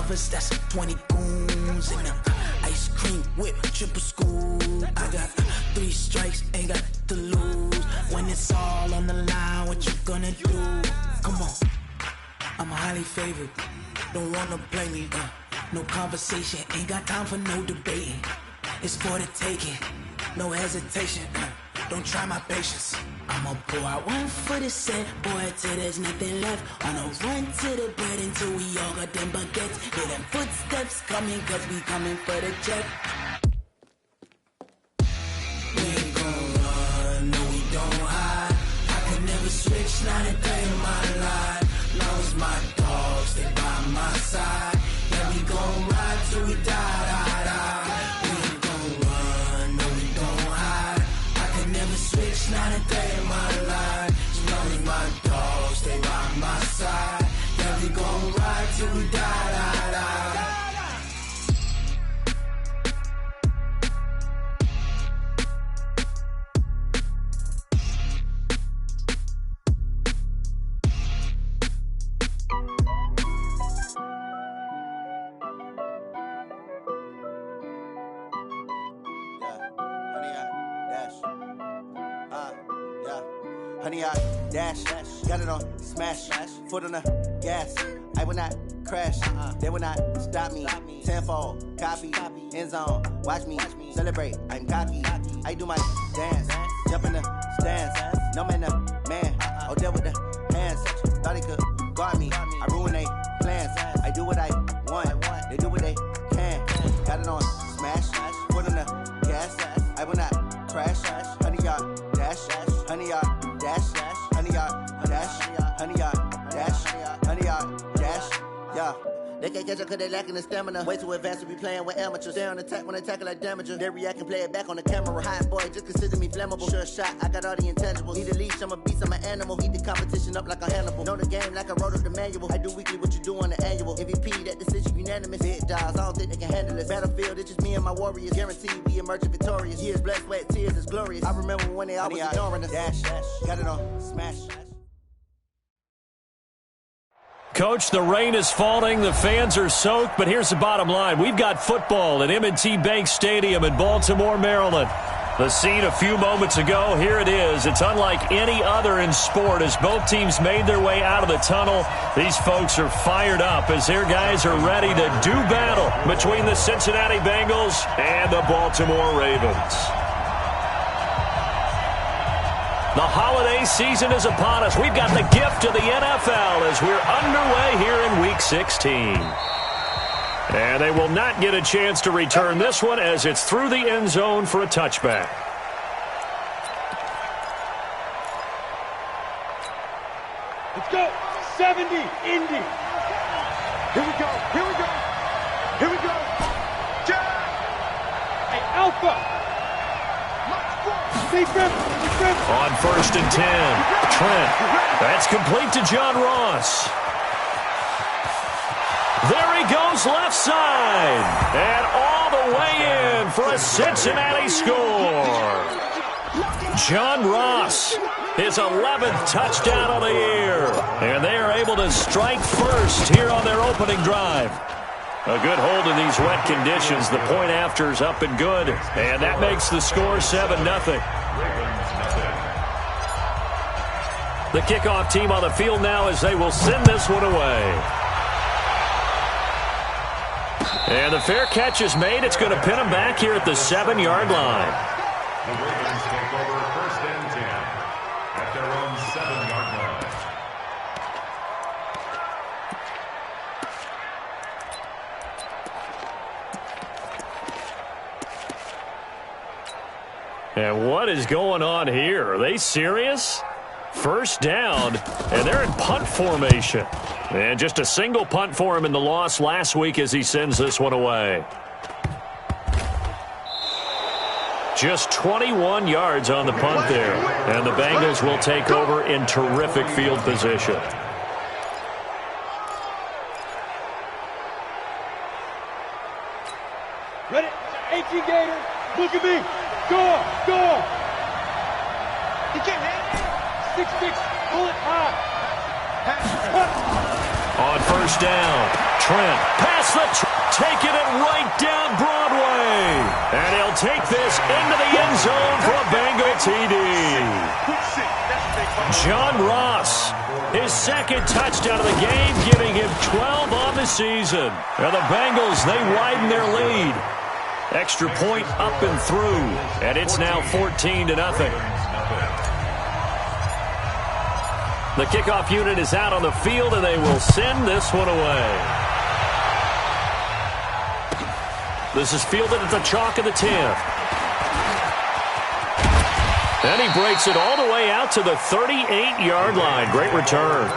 lovers, that's 20 goons. And ice cream whip, triple school. I got 3 strikes, ain't got to lose. When it's all on the line, what you gonna do? Come on, I'm highly favored. Don't wanna blame me, no conversation, ain't got time for no debating. It's for the taking, no hesitation, don't try my patience. I'ma pour out one for the set, boy, till there's nothing left. On a run to the bread until we all got them baguettes. Hear them footsteps coming, cause we coming for the check. We ain't gon' run, no we don't hide. I can never switch, not a day in my life. Long as my dogs, they by my side. Yeah, we gon' ride till we die. We ain't gon' run, no we don't hide. I can never switch, not a day in my life. As long as my dogs, they by my side. Yeah, we gon' ride till we die. Honey, I dash, got it on smash, foot on the gas. I will not crash, they will not stop me. Tenfold, copy, end zone, watch me celebrate. I'm cocky, I do my dance, jump in the stands. No man, the man, oh, there with the hands. Thought he could guard me, I ruin they plans. I do what I want, they do what they can. Got it on smash, foot on the gas. I will not crash, honey, y'all dash, honey, y'all dash, honey, y'all dash, honey, y'all dash, honey, y'all dash, yeah. They can't catch up cause they lacking the stamina. Way too advanced to be playing with amateurs. Stay on attack when they tackle like damager. They react and play it back on the camera. Hot boy, just consider me flammable. Sure shot, I got all the intangibles. Need a leash, I'm a beast, I'm an animal. Heat the competition up like a Hannibal. Know the game like I wrote up the manual. I do weekly what you do on the annual. MVP, that decision unanimous. Big dogs, I don't think they can handle it. Battlefield, it's just me and my warriors. Guaranteed we emerging victorious. Years, blood, sweat, tears, it's glorious. I remember when they always ignoring us. Dash, got it on smash. Coach, the rain is falling, the fans are soaked, but here's the bottom line. We've got football at M&T Bank Stadium in Baltimore, Maryland. The scene a few moments ago, here it is. It's unlike any other in sport as both teams made their way out of the tunnel. These folks are fired up as their guys are ready to do battle between the Cincinnati Bengals and the Baltimore Ravens. The holiday season is upon us. We've got the gift of the NFL as we're underway here in Week 16. And they will not get a chance to return this one as it's through the end zone for a touchback. Let's go. 70, Indy. Here we go. Here we go. Here we go. Hey, Alpha. On 1st and 10, Trent. That's complete to John Ross. There he goes left side. And all the way in for a Cincinnati score. John Ross, his 11th touchdown of the year. And they are able to strike first here on their opening drive. A good hold in these wet conditions. The point after is up and good. And that makes the score 7-0. The kickoff team on the field now as they will send this one away. And the fair catch is made. It's going to pin them back here at the 7-yard line. The Ravens take over 1st and 10 at their own 7-yard line. And what is going on here? Are they serious? First down, and they're in punt formation. And just a single punt for him in the loss last week as he sends this one away. Just 21 yards on the punt there. And the Bengals will take over in terrific field position. Ready? H.E. Gator, look at me. Go, go. You can't handle it. 6'6", pull it high. On 1st down, Trent. Pass taking it right down Broadway. And he'll take this into the end zone for a Bengal TD. John Ross, his second touchdown of the game, giving him 12 on the season. Now the Bengals, they widen their lead. Extra point up and through, and it's now 14-0. The kickoff unit is out on the field, and they will send this one away. This is fielded at the chalk of the 10. And he breaks it all the way out to the 38-yard line. Great return.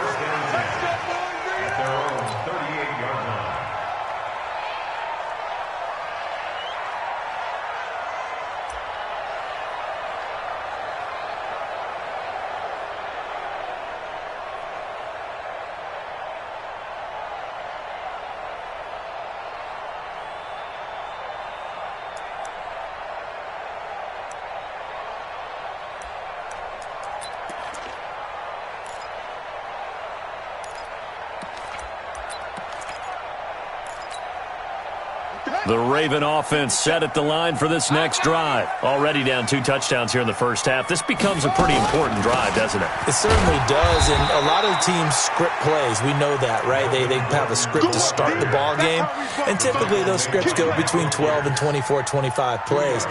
The Raven offense set at the line for this next drive. Already down 2 touchdowns here in the first half. This becomes a pretty important drive, doesn't it? It certainly does, and a lot of teams script plays. We know that, right? They have a script to start the ball game, and typically those scripts go between 12 and 24, 25 plays.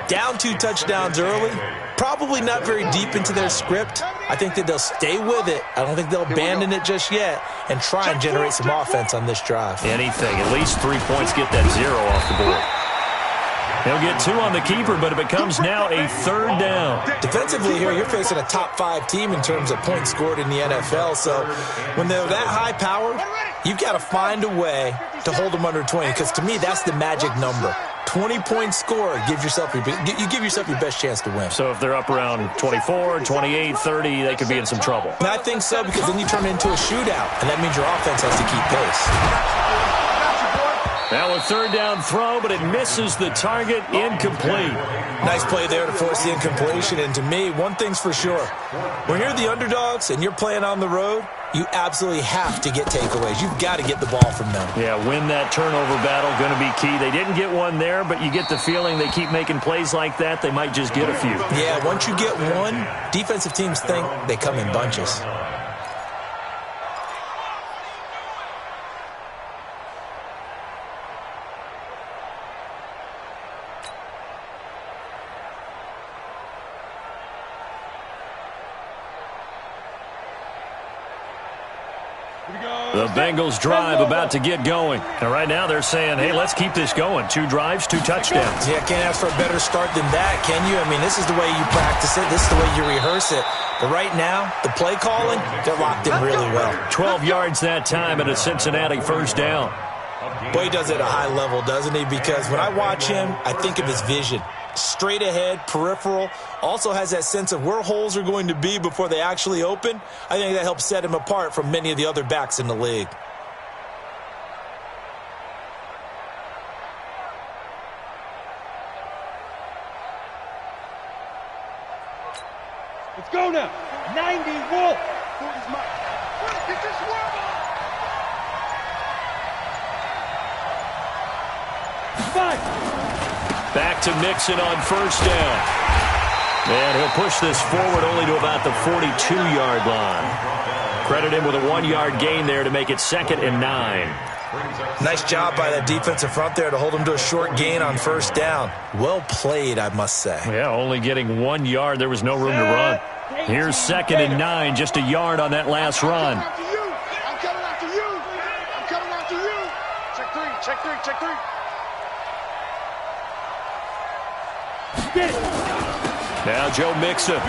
Down 2 touchdowns early, probably not very deep into their script. I think that they'll stay with it. I don't think they'll abandon it just yet and try and generate some offense on this drive. Anything. At least 3 points, get that 0 off the board. He'll get 2 on the keeper, but it becomes now a 3rd down. Defensively here, you're facing a top 5 team in terms of points scored in the NFL. So when they're that high powered, you've got to find a way to hold them under 20, because to me, that's the magic number. 20-point score, you give yourself your best chance to win. So if they're up around 24, 28, 30, they could be in some trouble. And I think so, because then you turn it into a shootout, and that means your offense has to keep pace. Now a 3rd down throw, but it misses the target. Incomplete. Nice play there to force the incompletion, and to me, one thing's for sure. When you're the underdogs and you're playing on the road, you absolutely have to get takeaways. You've got to get the ball from them. Yeah, win that turnover battle, going to be key. They didn't get one there, but you get the feeling they keep making plays like that, they might just get a few. Yeah, once you get one, defensive teams think they come in bunches. The Bengals drive about to get going. And right now they're saying, hey, let's keep this going. 2 drives, 2 touchdowns. Yeah, can't ask for a better start than that, can you? I mean, this is the way you practice it. This is the way you rehearse it. But right now, the play calling, they're locked in really well. 12 yards that time and a Cincinnati 1st down. Boy, he does it at a high level, doesn't he? Because when I watch him, I think of his vision. Straight ahead, peripheral, also has that sense of where holes are going to be before they actually open. I think that helps set him apart from many of the other backs in the league. Let's go now. 90 Wolf. Back to Mixon on 1st down. And he'll push this forward only to about the 42-yard line. Credit him with a 1-yard gain there to make it 2nd and 9. Nice job by that defensive front there to hold him to a short gain on 1st down. Well played, I must say. Yeah, only getting 1 yard. There was no room to run. Here's 2nd and 9, just a yard on that last run. I'm coming after you. I'm coming after you. Check 3, check 3, check 3. Now Joe Mixon.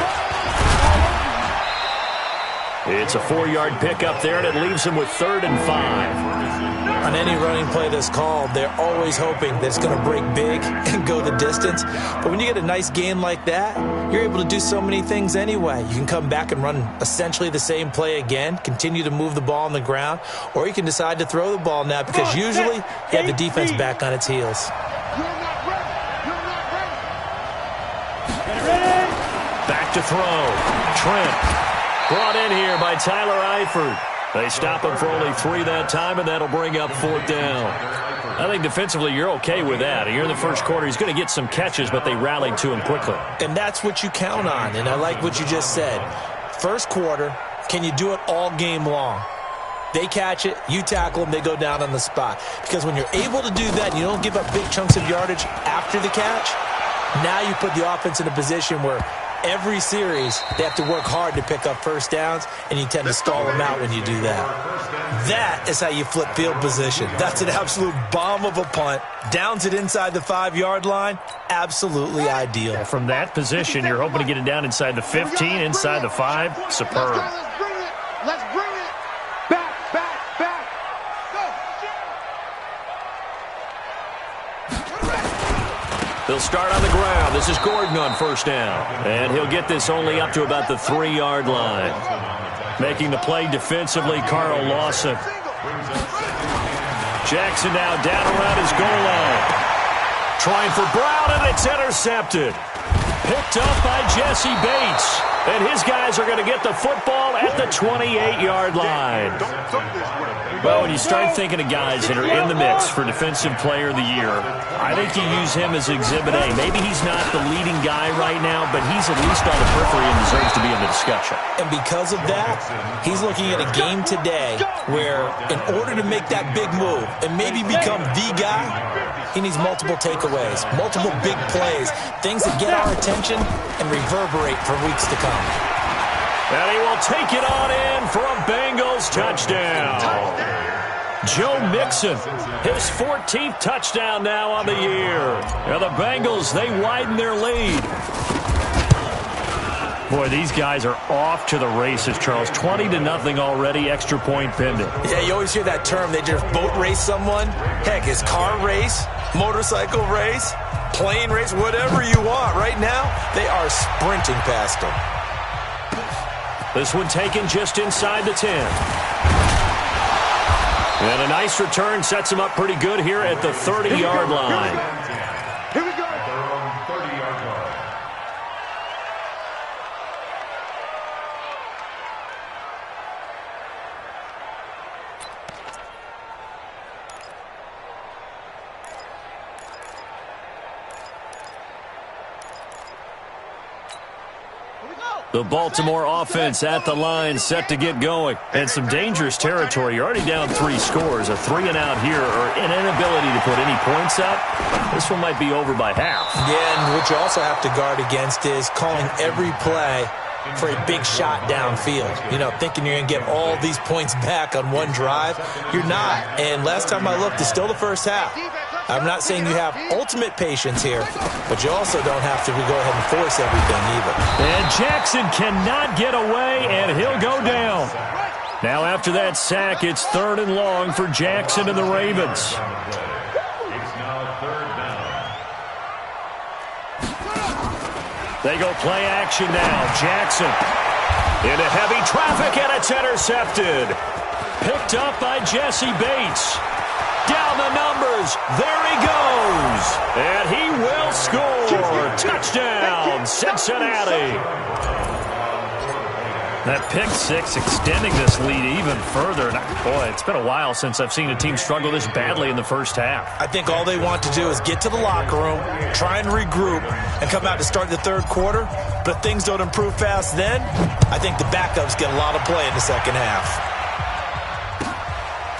It's a 4-yard pickup there, and it leaves him with 3rd and 5. On any running play that's called, they're always hoping that it's going to break big and go the distance. But when you get a nice gain like that, you're able to do so many things anyway. You can come back and run essentially the same play again, continue to move the ball on the ground, or you can decide to throw the ball now because usually you have the defense back on its heels. Back to throw. Trent brought in here by Tyler Eifert. They stop him for only 3 that time, and that'll bring up 4th down. I think defensively you're okay with that. Here in the first quarter, he's going to get some catches, but they rallied to him quickly. And that's what you count on, and I like what you just said. First quarter, can you do it all game long? They catch it, you tackle them, they go down on the spot. Because when you're able to do that and you don't give up big chunks of yardage after the catch, now you put the offense in a position where every series they have to work hard to pick up first downs, and you tend to stall them out when you do that. That is how you flip field position. That's an absolute bomb of a punt. Downs it inside the 5-yard line. Absolutely ideal. From that position, you're hoping to get it down inside the 15, inside the 5. Superb. Let's bring it. Back. They'll start on the ground. This is Gordon on first down. And he'll get this only up to about the 3-yard line. Making the play defensively, Carl Lawson. Jackson now down around his goal line. Trying for Brown, and it's intercepted. Picked up by Jesse Bates. And his guys are going to get the football at the 28-yard line. Well, when you start thinking of guys that are in the mix for Defensive Player of the Year, I think you use him as Exhibit A. Maybe he's not the leading guy right now, but he's at least on the periphery and deserves to be in the discussion. And because of that, he's looking at a game today where in order to make that big move and maybe become the guy, he needs multiple takeaways, multiple big plays, things that get our attention and reverberate for weeks to come. And he will take it on in for a Bengals touchdown. Joe Mixon, his 14th touchdown now on the year. And the Bengals, they widen their lead. Boy, these guys are off to the races, Charles. 20-0 already, extra point pending. Yeah, you always hear that term. They just boat race someone. Heck, it's car race, motorcycle race, plane race, whatever you want. Right now, they are sprinting past them. This one taken just inside the 10. And a nice return sets him up pretty good here at the 30-yard line. Here we go. Their own 30-yard line. The Baltimore offense at the line, set to get going. And some dangerous territory. You're already down 3 scores. A 3-and-out here, or an inability to put any points up. This one might be over by half. Yeah, and what you also have to guard against is calling every play for a big shot downfield. You know, thinking you're going to get all these points back on one drive. You're not. And last time I looked, it's still the first half. I'm not saying you have ultimate patience here, but you also don't have to go ahead and force everything either. And Jackson cannot get away, and he'll go down. Now after that sack, it's 3rd and long for Jackson and the Ravens. It's now 3rd down. They go play action now. Jackson into heavy traffic, and it's intercepted. Picked up by Jesse Bates. Down the numbers. There he goes. And he will score. Touchdown, Cincinnati. That pick six extending this lead even further. Boy, it's been a while since I've seen a team struggle this badly in the first half. I think all they want to do is get to the locker room, try and regroup, and come out to start the third quarter. But if things don't improve fast then, I think the backups get a lot of play in the second half.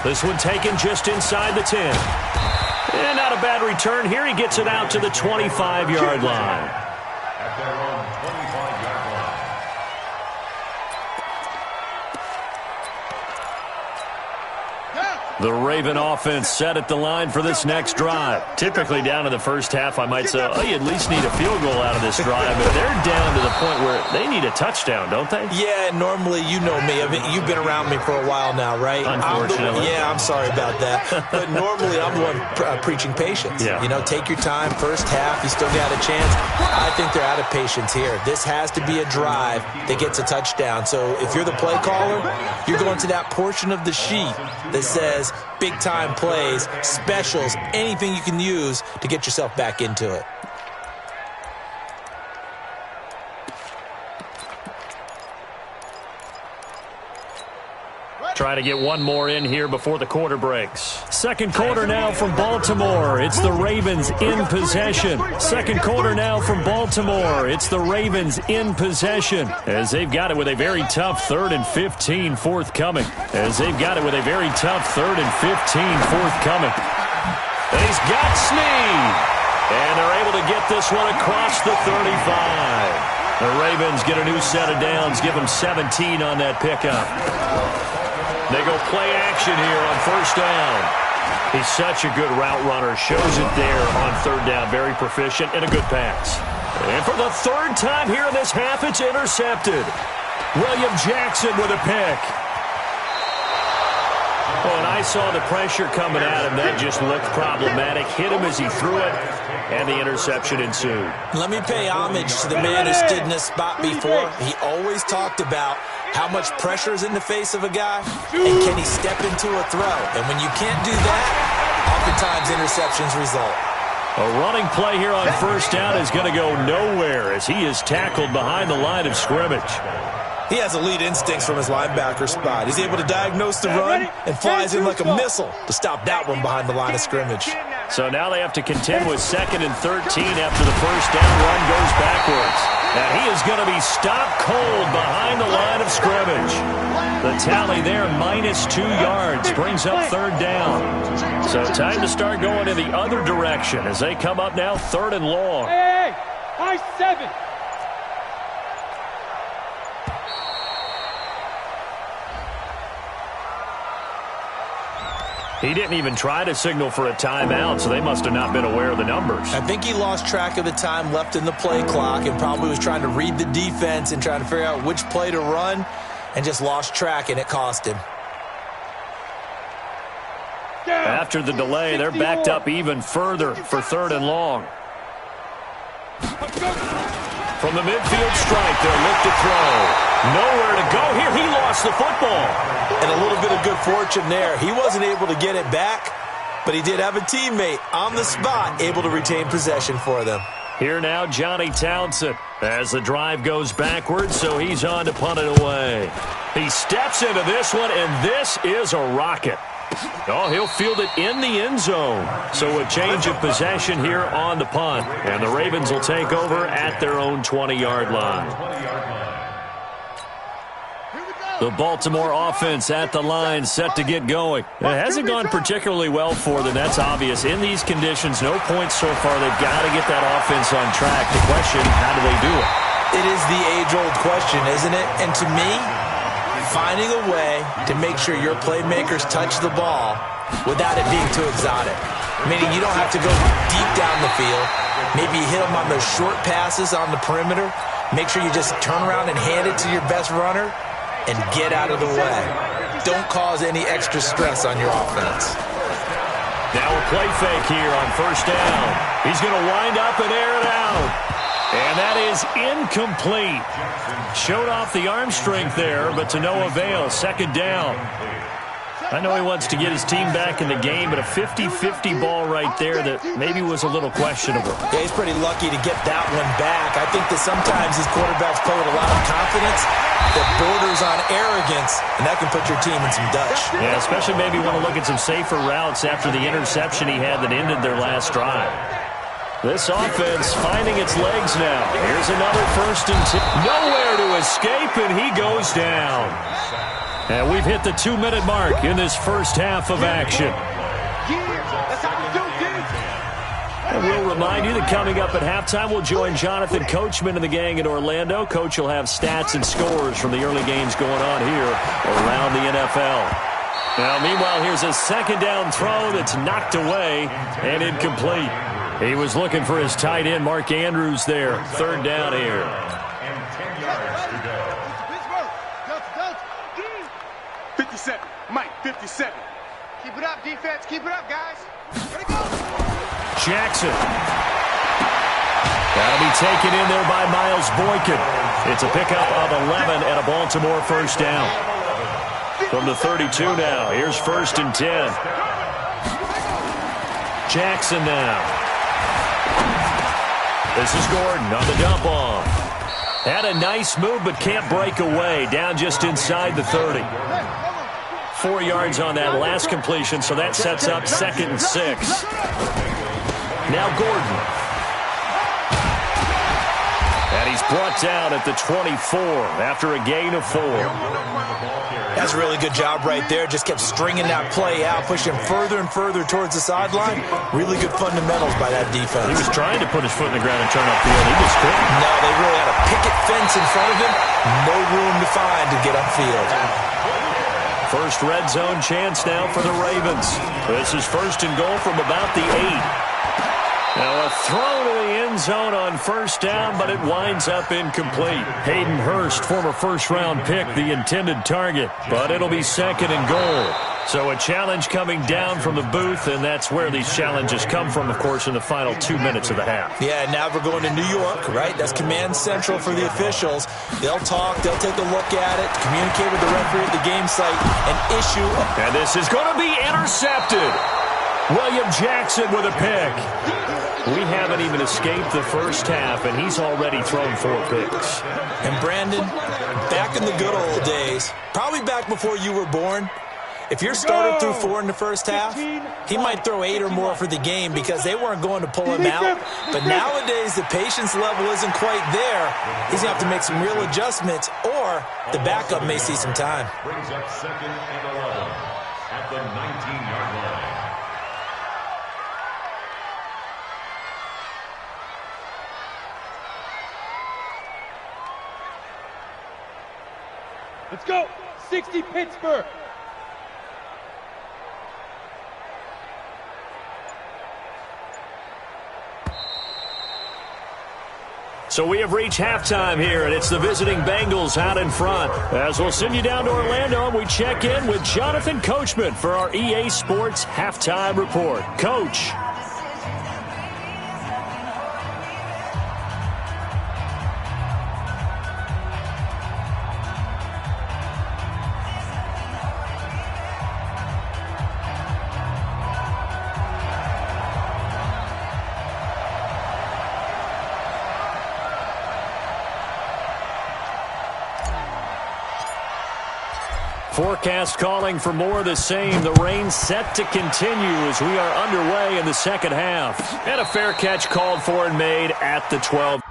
This one taken just inside the 10. And not a bad return here. He gets it out to the 25-yard line. At their own 25-yard line. The Raven offense set at the line for this next drive. Typically down in the first half, I might say, oh, you at least need a field goal out of this drive. But they're down to the point where they need a touchdown, don't they? Yeah, normally, you know me. I mean, you've been around me for a while now, right? Unfortunately. I'm sorry about that. But normally, I'm the one preaching patience. Yeah. You know, take your time. First half, you still got a chance. I think they're out of patience here. This has to be a drive that gets a touchdown. So if you're the play caller, you're going to that portion of the sheet that says big-time plays, specials, anything you can use to get yourself back into it. Try to get one more in here before the quarter breaks. Second quarter now from Baltimore. It's the Ravens in possession. Second quarter now from Baltimore. It's the Ravens in possession. As they've got it with a very tough 3rd and 15 forthcoming. And he's got Snead. And they're able to get this one across the 35. The Ravens get a new set of downs. Give them 17 on that pickup. They go play action here on first down. He's such a good route runner. Shows it there on third down. Very proficient and a good pass. And for the 3rd time here in this half, it's intercepted. William Jackson with a pick. Oh, and I saw the pressure coming at him. That just looked problematic. Hit him as he threw it, and the interception ensued. Let me pay homage to the man who stood in this spot before. He always talked about how much pressure is in the face of a guy, and can he step into a throw? And when you can't do that, oftentimes interceptions result. A running play here on first down is going to go nowhere as he is tackled behind the line of scrimmage. He has elite instincts from his linebacker spot. He's able to diagnose the run and flies in like a missile to stop that one behind the line of scrimmage. So now they have to contend with 2nd and 13 after the first down run goes backwards. And he is going to be stopped cold behind the line of scrimmage. The tally there, -2 yards, brings up 3rd down. So time to start going in the other direction as they come up now 3rd and long. Hey, high 7. He didn't even try to signal for a timeout, so they must have not been aware of the numbers. I think he lost track of the time left in the play clock and probably was trying to read the defense and trying to figure out which play to run and just lost track, and it cost him. After the delay, they're backed up even further for 3rd and long. From the midfield strike, they'll look to throw. Nowhere to go here. He lost the football. And a little bit of good fortune there. He wasn't able to get it back, but he did have a teammate on the spot able to retain possession for them. Here now, Johnny Townsend, as the drive goes backwards, so he's on to punt it away. He steps into this one, and this is a rocket. Oh, he'll field it in the end zone. So a change of possession here on the punt, and the Ravens will take over at their own 20-yard line. The Baltimore offense at the line, set to get going. It hasn't gone particularly well for them, that's obvious. In these conditions, no points so far. They've got to get that offense on track. The question, how do they do it? It is the age-old question, isn't it? And to me, finding a way to make sure your playmakers touch the ball without it being too exotic. Meaning you don't have to go deep down the field. Maybe you hit them on those short passes on the perimeter. Make sure you just turn around and hand it to your best runner and get out of the way. Don't cause any extra stress on your offense. Now a play fake here on first down. He's going to wind up and air it out. And that is incomplete. Showed off the arm strength there, but to no avail. 2nd down. I know he wants to get his team back in the game, but a 50-50 ball right there that maybe was a little questionable. Yeah, he's pretty lucky to get that one back. I think that sometimes these quarterbacks play with a lot of confidence that borders on arrogance, and that can put your team in some Dutch. Yeah, especially maybe want to look at some safer routes after the interception he had that ended their last drive. This offense finding its legs now. Here's another 1st and 10. Nowhere to escape, and he goes down. And we've hit the 2-minute mark in this first half of action. And we'll remind you that coming up at halftime, we'll join Jonathan Coachman and the gang in Orlando. Coach will have stats and scores from the early games going on here around the NFL. Now, meanwhile, here's a 2nd down throw that's knocked away and incomplete. He was looking for his tight end, Mark Andrews, there. 3rd down here. And 10 yards to go. 57. Mike, 57. Keep it up, defense. Keep it up, guys. Ready, go. Jackson. That'll be taken in there by Miles Boykin. It's a pickup of 11 and a Baltimore 1st down. From the 32 now, here's 1st and 10. Jackson now. This is Gordon on the dump off. Had a nice move but can't break away. Down just inside the 30. 4 yards on that last completion, so that sets up 2nd and 6. Now Gordon. And he's brought down at the 24 after a gain of 4. That's a really good job right there. Just kept stringing that play out, pushing further and further towards the sideline. Really good fundamentals by that defense. He was trying to put his foot in the ground and turn upfield. He just couldn't. No, they really had a picket fence in front of him. No room to find to get upfield. First red zone chance now for the Ravens. This is 1st and goal from about the 8. Now a throw to the end zone on 1st down, but it winds up incomplete. Hayden Hurst, former first-round pick, the intended target, but it'll be 2nd and goal. So a challenge coming down from the booth, and that's where these challenges come from, of course, in the final 2 minutes of the half. Yeah, now we're going to New York, right? That's command central for the officials. They'll talk, they'll take a look at it, communicate with the referee at the game site, and issue. And this is going to be intercepted. William Jackson with a pick. We haven't even escaped the first half, and he's already thrown 4 picks. And Brandon, back in the good old days, probably back before you were born, if your starter threw 4 in the first half, he might throw 8 or more for the game because they weren't going to pull him out. But nowadays, the patience level isn't quite there. He's going to have to make some real adjustments, or the backup may see some time. Brings up 2nd and 11 at the 19-yard line. Let's go. 60 Pittsburgh. So we have reached halftime here, and it's the visiting Bengals out in front. As we'll send you down to Orlando, and we check in with Jonathan Coachman for our EA Sports Halftime Report. Coach. Forecast calling for more of the same. The rain set to continue as we are underway in the second half. And a fair catch called for and made at the 12.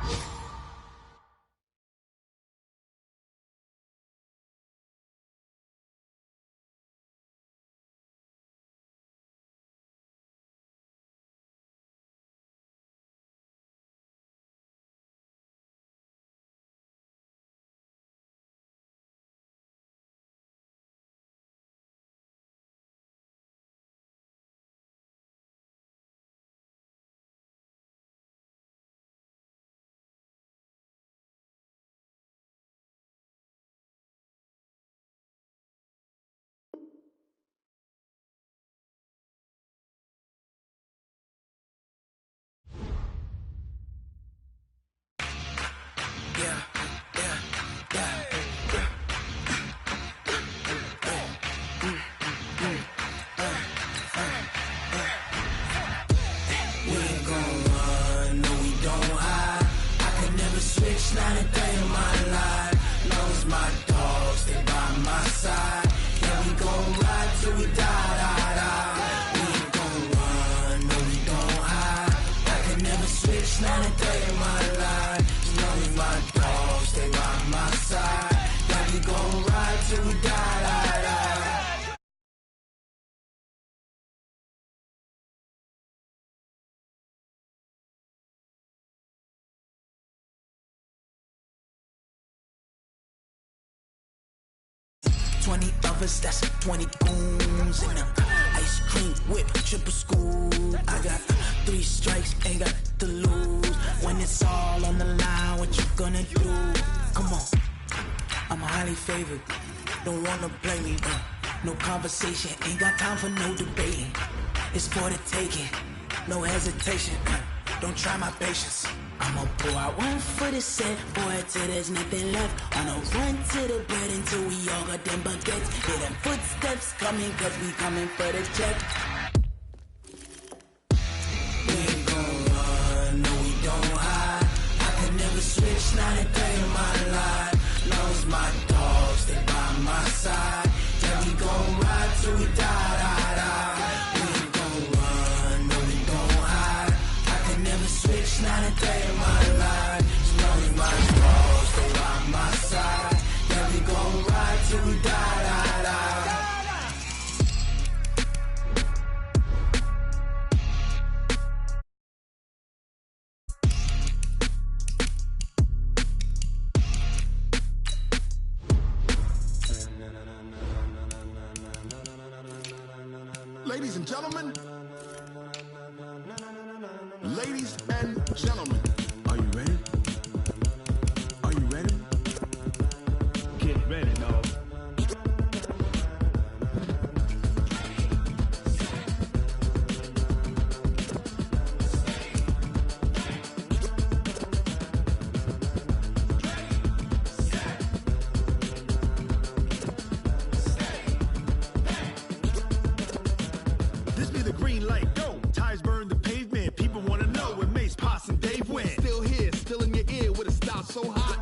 That's 20 goons in them. Ice cream whip, triple scoop. I got 3 strikes, ain't got to lose. When it's all on the line, what you gonna do? Come on, I'm highly favored. Don't wanna play me, no conversation. Ain't got time for no debating. It's for the taking, no hesitation. Don't try my patience. I'ma pull out 1 foot of set, boy, till there's nothing left. On a run to the bread until we all got them baguettes. Hear them footsteps coming, cause we coming for the check. We ain't gon' run, no we don't hide. I can never switch, not a day in my life. Long as my dogs, they by my side. Yeah, we gon' ride Ladies and gentlemen, ladies and gentlemen, are you ready? Are you ready? Get ready, dog. This be the green light, go. Tires burn the pavement. People wanna know where Mace, Poss, and Dave went. Still here, still in your ear with a style so high.